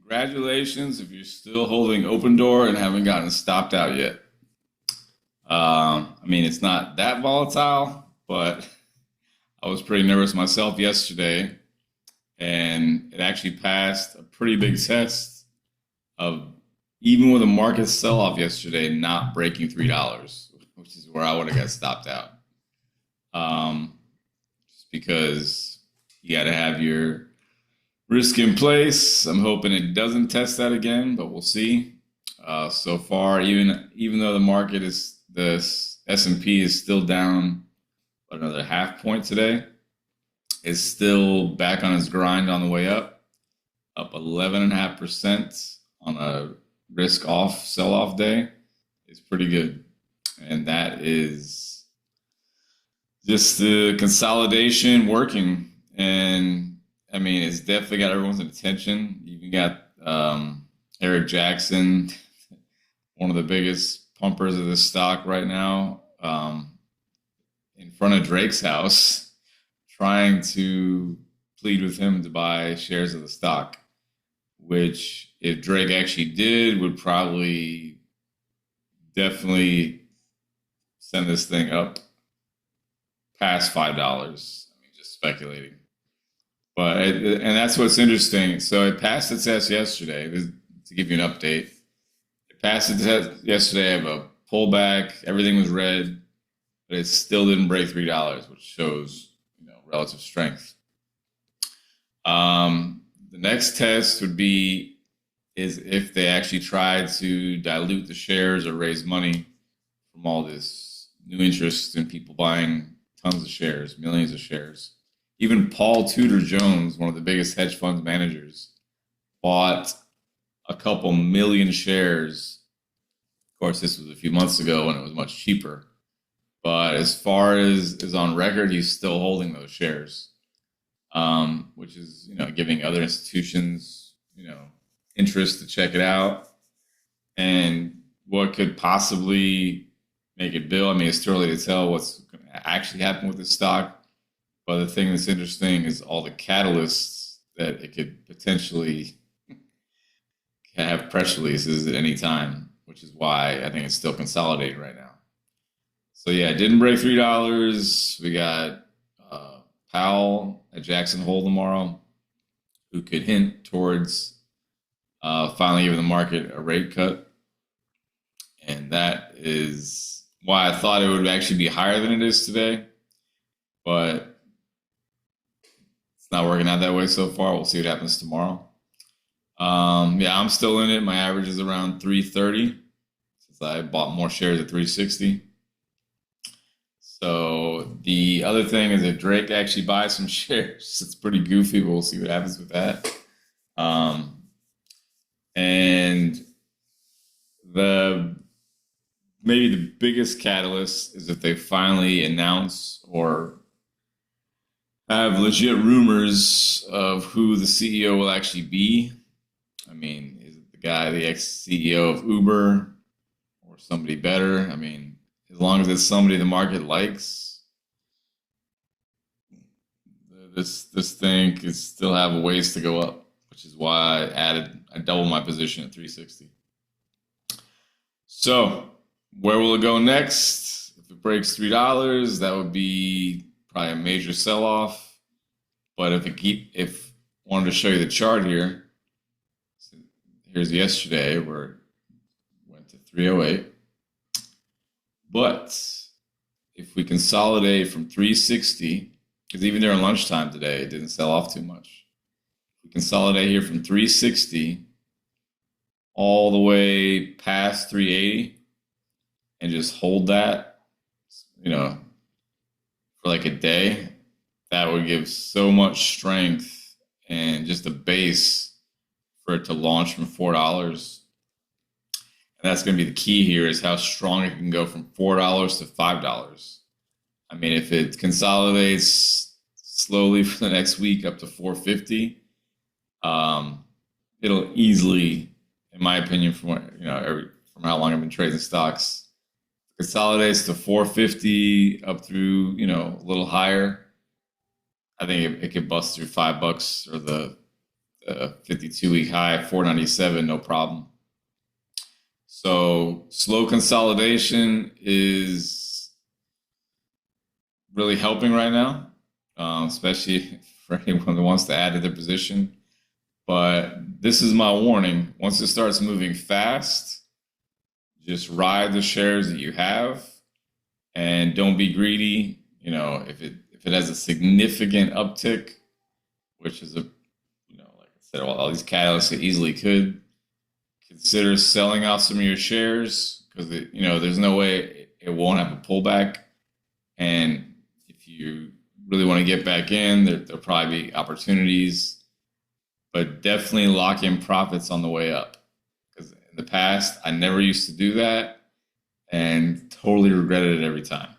Congratulations if you're still holding Opendoor and haven't gotten stopped out yet. I mean, it's not that volatile, but I was pretty nervous myself yesterday, and it actually passed a pretty big test of even with a market sell-off yesterday, not breaking $3, which is where I would have got stopped out. Just because you got to have your risk in place. I'm hoping it doesn't test that again, but we'll see. So far, even though the market the S&P is still down another half point today, it's still back on its grind on the way up 11.5% on a risk off sell-off day is pretty good. And that is just the consolidation working. And I mean, it's definitely got everyone's attention. You even got Eric Jackson, one of the biggest pumpers of this stock right now, in front of Drake's house, trying to plead with him to buy shares of the stock, which if Drake actually did, would probably definitely send this thing up past $5. I mean, just speculating. And that's what's interesting. So it passed the test yesterday. To give you an update, it passed the test yesterday of a pullback. Everything was red, but it still didn't break $3, which shows relative strength. The next test would be is if they actually try to dilute the shares or raise money from all this new interest in people buying tons of shares, millions of shares. Even Paul Tudor Jones, one of the biggest hedge fund managers, bought a couple million shares. Of course, this was a few months ago when it was much cheaper. But as far as is on record, he's still holding those shares, which is, giving other institutions, interest to check it out. And what could possibly make it bill? I mean, it's too early to tell what's going to actually happen with this stock. But the thing that's interesting is all the catalysts that it could potentially have press releases at any time, which is why I think it's still consolidating right now. So yeah, it didn't break $3. We got Powell at Jackson Hole tomorrow, who could hint towards finally giving the market a rate cut. And that is why I thought it would actually be higher than it is today. But it's not working out that way so far. We'll see what happens tomorrow. I'm still in it. My average is around 330 since I bought more shares at 360. So the other thing is if Drake actually buys some shares, it's pretty goofy. We'll see what happens with that. And maybe the biggest catalyst is if they finally announce or have legit rumors of who the CEO will actually be. I mean, is it the ex-CEO of Uber or somebody better? I mean, as long as it's somebody the market likes, this thing could still have a ways to go up, which is why I doubled my position at 360. So where will it go next? If it breaks $3, that would be probably a major sell-off. But if I wanted to show you the chart here, here's yesterday where it went to 308. But if we consolidate from 360, because even during lunchtime today, it didn't sell off too much. We consolidate here from 360 all the way past 380 and just hold that, for like a day, that would give so much strength and just a base for it to launch from $4. And that's going to be the key here is how strong it can go from $4 to $5. I mean, if it consolidates slowly for the next week up to 450, it'll easily, in my opinion, from how long I've been trading stocks, consolidates to 450 up through, a little higher. I think it could bust through $5 or the the 52-week high, 497, no problem. So slow consolidation is really helping right now, especially for anyone that wants to add to their position. But this is my warning. Once it starts moving fast, just ride the shares that you have and don't be greedy. You know, if it has a significant uptick, which is like I said, all these catalysts it easily could, consider selling out some of your shares because there's no way it won't have a pullback. And if you really want to get back in, there'll probably be opportunities, but definitely lock in profits on the way up. Because in the past, I never used to do that and totally regretted it every time.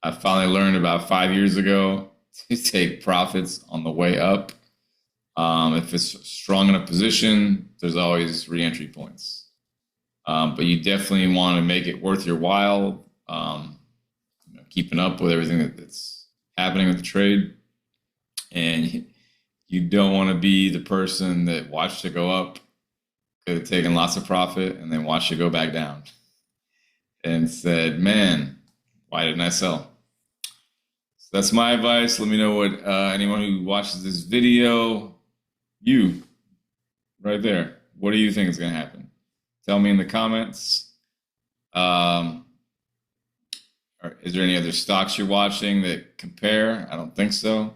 I finally learned about 5 years ago to take profits on the way up. If it's strong in a position, there's always re-entry points. But you definitely want to make it worth your while, keeping up with everything that's happening with the trade. And you don't want to be the person that watched it go up, could have taken lots of profit, and then watched it go back down and said, man, why didn't I sell? So that's my advice. Let me know what anyone who watches this video, you right there, what do you think is going to happen? Tell me in the comments. Is there any other stocks you're watching that compare? I don't think so.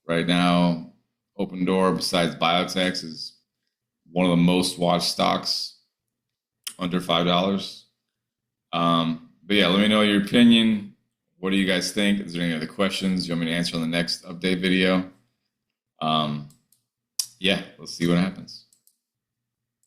Right now, Opendoor, besides biotechs, is one of the most watched stocks, under $5. But yeah, let me know your opinion. What do you guys think? Is there any other questions you want me to answer on the next update video? Yeah, let's see what happens.